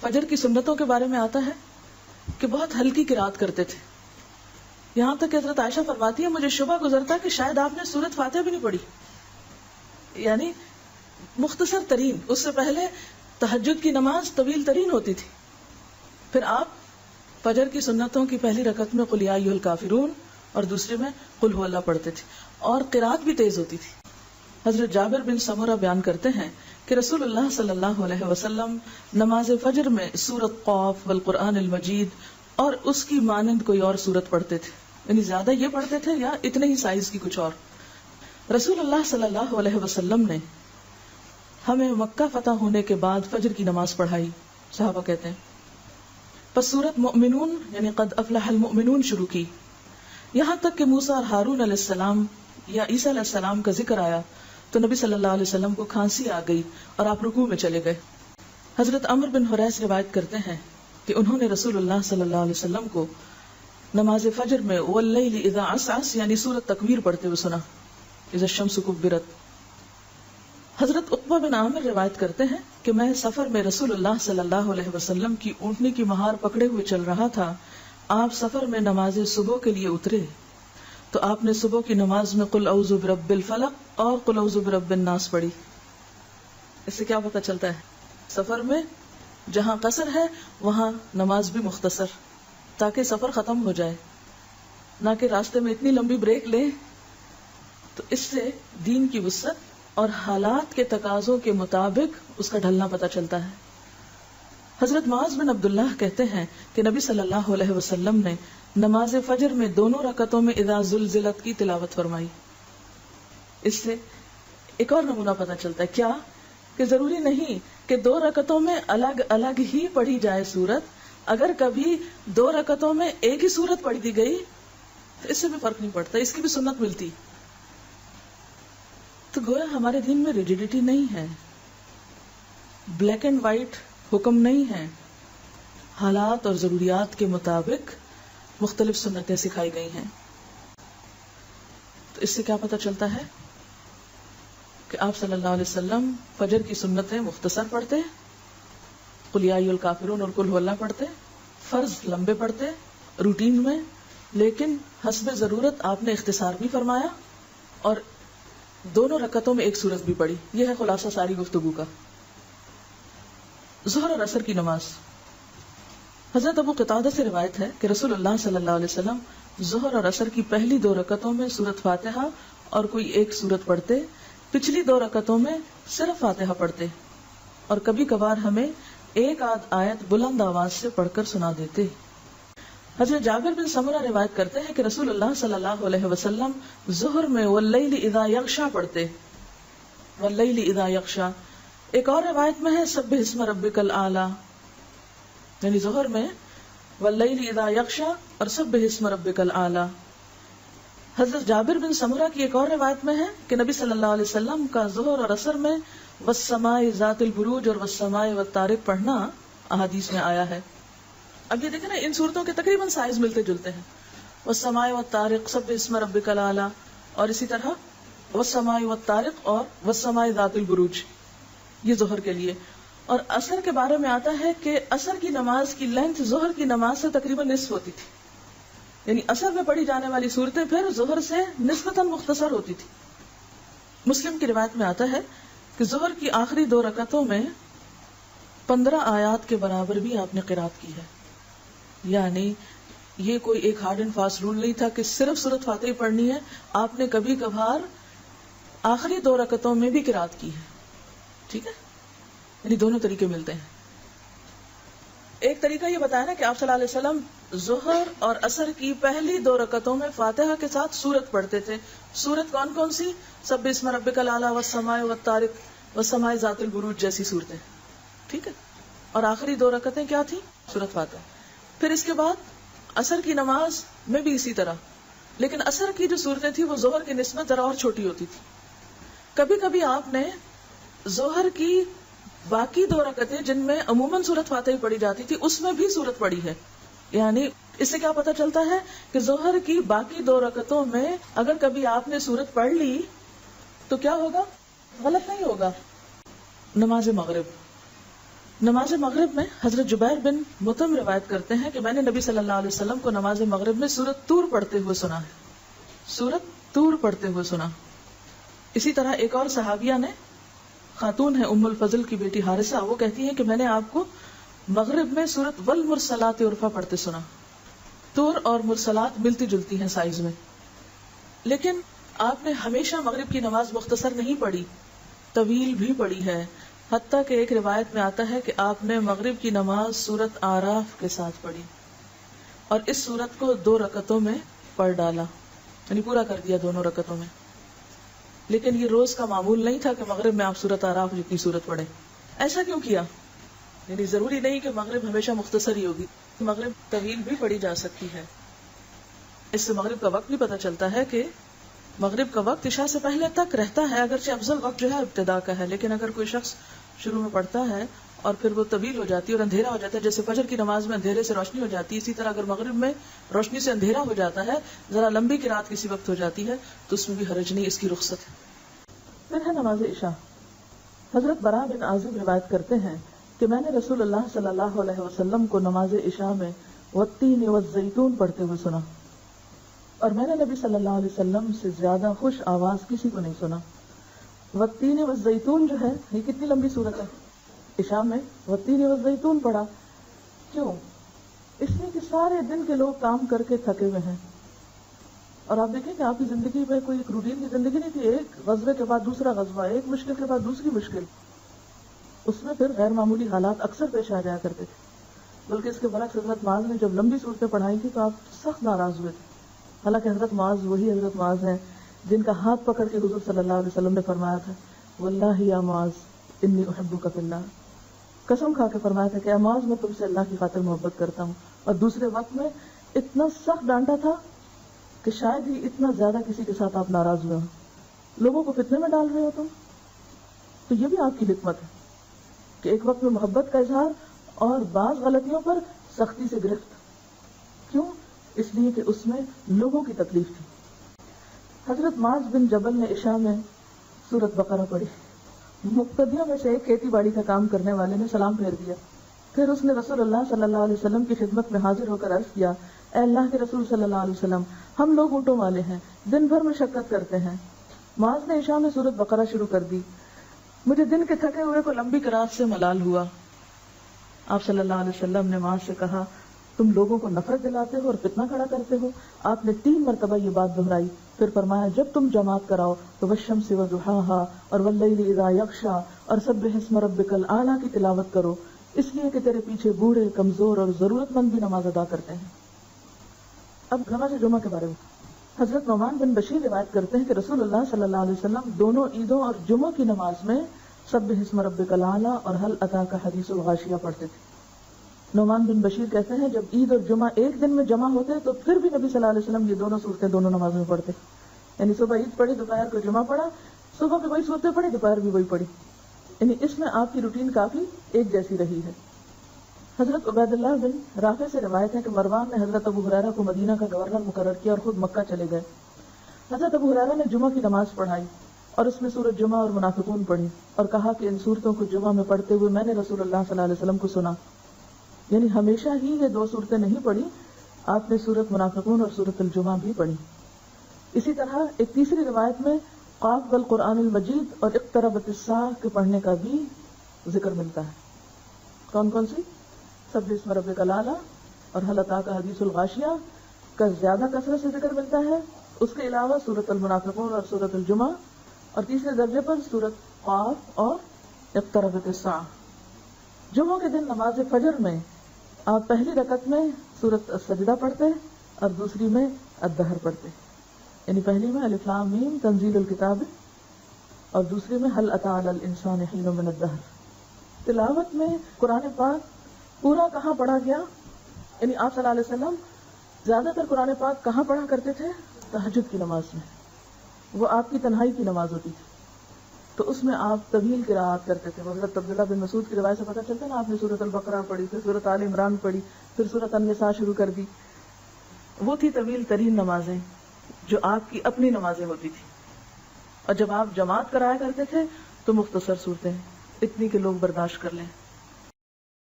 فجر کی سنتوں کے بارے میں آتا ہے کہ بہت ہلکی قرات کرتے تھے. یہاں تک کہ حضرت عائشہ فرماتی ہے مجھے شبہ گزرتا کہ شاید آپ نے سورۃ فاتحہ بھی نہیں پڑھی. یعنی مختصر ترین. اس سے پہلے تہجد کی نماز طویل ترین ہوتی تھی. پھر آپ فجر کی سنتوں کی پہلی رکعت میں قل یا ایھا الکافرون اور دوسرے میں قل ھو اللہ پڑھتے تھے, اور قرات بھی تیز ہوتی تھی. حضرت جابر بن سمرہ بیان کرتے ہیں کہ رسول اللہ صلی اللہ علیہ وسلم نماز فجر میں سورۃ قاف والقرآن المجید اور اس کی مانند کوئی اور سورت پڑھتے تھے. یعنی زیادہ یہ پڑھتے تھے یا اتنے ہی سائز کی کچھ اور. رسول اللہ صلی اللہ علیہ وسلم نے ہمیں مکہ فتح ہونے کے بعد فجر کی نماز پڑھائی. صحابہ کہتے ہیں پس سورۃ مؤمنون یعنی قد افلح المؤمنون شروع کی. یہاں تک کہ موسیٰ اور ہارون علیہ السلام یا عیسیٰ علیہ السلام کا ذکر آیا تو نبی صلی اللہ علیہ وسلم کو کھانسی آ گئی اور آپ رکوع میں چلے گئے. حضرت عمر بن حریث روایت کرتے ہیں کہ انہوں نے رسول اللہ صلی اللہ علیہ وسلم کو نماز فجر میں واللیل اذا عسعس یعنی سورۃ تکویر پڑھتے ہوئے سنا, اذا الشمس کبرت. حضرت عقبہ بن عامر روایت کرتے ہیں کہ میں سفر میں رسول اللہ صلی اللہ علیہ وسلم کی اونٹنی کی مہار پکڑے ہوئے چل رہا تھا. آپ سفر میں نماز صبح کے لیے اترے تو آپ نے صبح کی نماز میں قل اعوذ برب الفلق اور قل اعوذ برب الناس پڑھی. اس سے کیا پتہ چلتا ہے؟ سفر میں جہاں قصر ہے وہاں نماز بھی مختصر, تاکہ سفر ختم ہو جائے, نہ کہ راستے میں اتنی لمبی بریک لیں. تو اس سے دین کی وسعت اور حالات کے تقاضوں کے مطابق اس کا ڈھلنا پتہ چلتا ہے. حضرت معاذ بن عبداللہ کہتے ہیں کہ نبی صلی اللہ علیہ وسلم نے نماز فجر میں دونوں رکعتوں میں اذا زلزلت کی تلاوت فرمائی. اس سے ایک اور نمونہ پتہ چلتا ہے, کیا کہ ضروری نہیں کہ 2 رکعتوں میں الگ الگ ہی پڑھی جائے سورت. اگر کبھی 2 رکعتوں میں ایک ہی سورت پڑھ دی گئی تو اس سے بھی فرق نہیں پڑتا, اس کی بھی سنت ملتی. تو گویا ہمارے دین میں ریجیڈیٹی نہیں ہے, بلیک اینڈ وائٹ حکم نہیں ہے, حالات اور ضروریات کے مطابق مختلف سنتیں سکھائی گئی ہیں. تو اس سے کیا پتہ چلتا ہے کہ آپ صلی اللہ علیہ وسلم فجر کی سنتیں مختصر پڑھتے, قل یا ایھا الکافرون اور قل ھو اللہ پڑھتے, فرض لمبے پڑھتے روٹین میں, لیکن حسب ضرورت آپ نے اختصار بھی فرمایا اور دونوں رکعتوں میں ایک سورت بھی پڑھی. یہ ہے خلاصہ ساری گفتگو کا. ظہر اور عصر کی نماز. حضرت ابو قتادہ سے روایت ہے کہ رسول اللہ صلی اللہ علیہ وسلم ظہر اور عصر کی پہلی 2 رکعتوں میں سورۃ فاتحہ اور کوئی ایک سورت پڑھتے, پچھلی 2 رکعتوں میں صرف فاتحہ پڑھتے, اور کبھی کبھار ہمیں ایک آدھ آیت بلند آواز سے پڑھ کر سنا دیتے. حضرت جابر بن سمرہ روایت کرتے ہیں کہ رسول اللہ صلی اللہ علیہ وسلم ظہر میں واللیل اذا یغشا پڑھتے, واللیل اذا یغشا. ایک اور روایت میں ہے سبح اسم ربک الاعلی, یعنی ظہر میں واللیل اذا یغشا اور سبح اسم ربک الاعلی. حضرت جابر بن سمرہ کی ایک اور روایت میں ہے کہ نبی صلی اللہ علیہ وسلم کا ظہر اور عصر میں والسماء ذات البروج اور والسماء والطارق پڑھنا احادیث میں آیا ہے. اب یہ دیکھیں نا, ان صورتوں کے تقریباً سائز ملتے جلتے ہیں, والسماء والطارق, سبح اسم ربک الاعلی, اور اسی طرح والسماء والطارق اور والسماء ذات البروج, یہ ظہر کے لیے. اور عصر کے بارے میں آتا ہے کہ عصر کی نماز کی لینتھ ظہر کی نماز سے تقریباً نصف ہوتی تھی, یعنی عصر میں پڑھی جانے والی صورتیں پھر ظہر سے نسبتاً مختصر ہوتی تھی. مسلم کی روایت میں آتا ہے کہ ظہر کی آخری 2 رکعتوں میں 15 آیات کے برابر بھی آپ نے قرات کی ہے. یعنی یہ کوئی ایک ہارڈ اینڈ فاسٹ رول نہیں تھا کہ صرف سورۃ فاتحہ پڑھنی ہے, آپ نے کبھی کبھار آخری 2 رکعتوں میں بھی قرات کی ہے. ٹھیک ہے, یعنی دونوں طریقے ملتے ہیں. ایک طریقہ یہ بتایا نا کہ آپ صلی اللہ علیہ وسلم ظہر اور عصر کی پہلی 2 رکعتوں میں فاتحہ کے ساتھ سورت پڑھتے تھے. سورت کون کون سی؟ سبح اسم ربک الاعلی والسماء والطارق والسماء ذات البروج جیسی صورتیں. ٹھیک ہے, اور آخری 2 رکعتیں کیا تھی؟ سورت فاتحہ. پھر اس کے بعد عصر کی نماز میں بھی اسی طرح, لیکن عصر کی جو صورتیں تھی وہ ظہر کی نسبت ذرا اور چھوٹی ہوتی تھی. کبھی کبھی آپ نے ظہر کی باقی 2 رکعتیں جن میں عموماً سورۃ فاتحہ پڑھی جاتی تھی اس میں بھی سورت پڑھی ہے. یعنی اس سے کیا پتہ چلتا ہے کہ ظہر کی باقی 2 رکعتوں میں اگر کبھی آپ نے سورت پڑھ لی تو کیا ہوگا؟ غلط نہیں ہوگا. نماز مغرب نماز مغرب میں حضرت جبیر بن مطعم روایت کرتے ہیں کہ میں نے نبی صلی اللہ علیہ وسلم کو نماز مغرب میں سورۃ طور پڑھتے ہوئے سنا ہے، سورۃ طور پڑھتے ہوئے سنا۔ اسی طرح ایک اور صحابیہ نے، خاتون ہے ام الفضل کی بیٹی حارثہ، وہ کہتی ہے کہ میں نے آپ کو مغرب میں سورۃ والمرسلات عرفا پڑھتے سنا۔ طور اور مرسلات ملتی جلتی ہیں سائز میں، لیکن آپ نے ہمیشہ مغرب کی نماز مختصر نہیں پڑھی، طویل بھی پڑھی ہے، حتیٰ کہ ایک روایت میں آتا ہے کہ آپ نے مغرب کی نماز سورۃ آراف کے ساتھ پڑھی اور اس سورت کو 2 رکعتوں میں پڑھ ڈالا، یعنی پورا کر دیا دونوں رکعتوں میں۔ لیکن یہ روز کا معمول نہیں تھا کہ مغرب میں آپ سورۃ آراف جتنی سورت پڑھیں۔ ایسا کیوں کیا؟ یعنی ضروری نہیں کہ مغرب ہمیشہ مختصر ہی ہوگی، مغرب طویل بھی پڑھی جا سکتی ہے۔ اس سے مغرب کا وقت بھی پتہ چلتا ہے کہ مغرب کا وقت عشاء سے پہلے تک رہتا ہے، اگرچہ افضل وقت جو ہے ابتدا کا ہے، لیکن اگر کوئی شخص شروع میں پڑھتا ہے اور پھر وہ طویل ہو جاتی ہے اور اندھیرا ہو جاتا ہے، جیسے فجر کی نماز میں اندھیرے سے روشنی ہو جاتی ہے، اسی طرح اگر مغرب میں روشنی سے اندھیرا ہو جاتا ہے، ذرا لمبی قرات کسی وقت ہو جاتی ہے، تو اس میں بھی حرج نہیں، اس کی رخصت ہے۔ پھر ہے نماز عشاء۔ حضرت براء بن عازب روایت کرتے ہیں کہ میں نے رسول اللہ صلی اللہ علیہ وسلم کو نماز عشاء میں والتین والزیتون پڑھتے ہوئے سنا، اور میں نے نبی صلی اللہ علیہ وسلم سے زیادہ خوش آواز کسی کو نہیں سنا۔ والتین والزیتون جو ہے یہ کتنی لمبی صورت ہے، عشاء میں والتین والزیتون پڑھا، کیوں؟ اس لیے کہ سارے دن کے لوگ کام کر کے تھکے ہوئے ہیں، اور آپ دیکھیں کہ آپ کی زندگی میں کوئی ایک روٹین کی زندگی نہیں تھی، ایک غزوے کے بعد دوسرا غزوہ، ایک مشکل کے بعد دوسری مشکل، اس میں پھر غیر معمولی حالات اکثر پیش آ جایا کرتے تھے۔ بلکہ اس کے برعکس حضرت معاذ نے جب لمبی صورتیں پڑھائی تھی تو آپ سخت ناراض ہوئے تھے، حالانکہ حضرت معاذ وہی حضرت معاذ ہیں جن کا ہاتھ پکڑ کے حضور صلی اللہ علیہ وسلم نے فرمایا تھا واللہ یا معاذ انی احبک فی اللہ، قسم کھا کے فرمایا تھا کہ اے معاذ میں تم سے اللہ کی خاطر محبت کرتا ہوں، اور دوسرے وقت میں اتنا سخت ڈانٹا تھا کہ شاید ہی اتنا زیادہ کسی کے ساتھ آپ ناراض ہوئے ہوں، لوگوں کو فتنے میں ڈال رہے ہو تم۔ تو یہ بھی آپ کی حکمت ہے کہ ایک وقت میں محبت کا اظہار اور بعض غلطیوں پر سختی سے گرفت، کیوں؟ اس لیے کہ اس میں لوگوں کی تکلیف تھی۔ حضرت معاذ بن جبل نے عشاء میں سورۃ بقرہ پڑھی، مقتدیوں میں سے ایک کھیتی باڑی کا کام کرنے والے نے سلام پھیر دیا، پھر اس نے رسول اللہ صلی اللہ علیہ وسلم کی خدمت میں حاضر ہو کر عرض کیا اے اللہ کے رسول صلی اللہ علیہ وسلم، ہم لوگ اونٹوں والے ہیں، دن بھر مشقت کرتے ہیں۔ معاذ نے عشاء میں سورۃ بقرہ شروع کر دی، مجھے دن کے تھکے ہوئے کو لمبی قرات سے ملال ہوا۔ آپ صلی اللہ علیہ وسلم نے معاذ سے کہا تم لوگوں کو نفرت دلاتے ہو اور فتنہ کھڑا کرتے ہو۔ آپ نے 3 مرتبہ یہ بات دہرائی، پھر فرمایا جب تم جماعت کراؤ تو والشمس وضحاہا اور واللیل اذا یغشا اور سبح اسم ربک الاعلی کی تلاوت کرو، اس لیے کہ تیرے پیچھے بوڑھے، کمزور اور ضرورت مند بھی نماز ادا کرتے ہیں۔ اب نماز جمعہ کے بارے میں حضرت نعمان بن بشیر روایت کرتے ہیں کہ رسول اللہ صلی اللہ علیہ وسلم دونوں عیدوں اور جمعہ کی نماز میں سبح اسم ربک الاعلی اور هل اتاک حدیث الغاشیہ پڑھتے تھے۔ نعمان بن بشیر کہتے ہیں جب عید اور جمعہ ایک دن میں جمع ہوتے تو پھر بھی نبی صلی اللہ علیہ وسلم یہ دونوں صورتیں دونوں نماز میں پڑھتے، یعنی صبح عید پڑھی، دوپہر کو جمعہ پڑھا، صبح بھی وہی صورتیں پڑھی، دوپہر بھی وہی پڑھی، یعنی اس میں آپ کی روٹین کافی ایک جیسی رہی ہے۔ حضرت عبید اللہ بن رافع سے روایت ہے کہ مروان نے حضرت ابو ہریرہ کو مدینہ کا گورنر مقرر کیا اور خود مکہ چلے گئے۔ حضرت ابو ہریرہ نے جمعہ کی نماز پڑھائی اور اس میں سورۃ جمعہ اور منافقون پڑھی اور کہا کہ ان صورتوں کو جمعہ میں پڑھتے ہوئے میں نے رسول اللہ صلی اللہ علیہ وسلم کو سنا، یعنی ہمیشہ ہی یہ 2 صورتیں نہیں پڑھی، آپ نے سورۃ منافقون اور سورۃ الجمعہ بھی پڑھی۔ اسی طرح ایک تیسری روایت میں قاف والقرآن المجید اور اقتربت الساعہ کے پڑھنے کا بھی ذکر ملتا ہے۔ کون کون سی؟ سبح اسم ربک الاعلی اور هل اتاک حدیث الغاشیہ کا زیادہ کثرت سے ذکر ملتا ہے، اس کے علاوہ سورۃ المنافقون اور سورۃ الجمعہ، اور تیسرے درجے پر سورۃ قاف اور اقتربت الساعہ۔ جمعہ کے دن نماز فجر میں آپ پہلی رکعت میں سورۃ السجدہ پڑھتے اور دوسری میں الدہر پڑھتے، یعنی پہلی میں الف لام میم تنزیل الکتاب اور دوسری میں هل اتى على الانسان حين من الدهر۔ تلاوت میں قرآن پاک پورا کہاں پڑھا گیا، یعنی آپ صلی اللہ علیہ وسلم زیادہ تر قرآن پاک کہاں پڑھا کرتے تھے؟ تہجد کی نماز میں، وہ آپ کی تنہائی کی نماز ہوتی تھی، تو اس میں آپ طویل قراءت کرتے تھے۔ حضرت عبداللہ بن مسعود کی روایت سے پتہ چلتا ہے نا، آپ نے سورۃ البقرہ پڑھی، پھر سورۃ آل عمران پڑھی، پھر سورۃ النساء شروع کر دی۔ وہ تھی طویل ترین نمازیں جو آپ کی اپنی نمازیں ہوتی تھی، اور جب آپ جماعت کرایا کرتے تھے تو مختصر صورتیں اتنی کہ لوگ برداشت کر لیں۔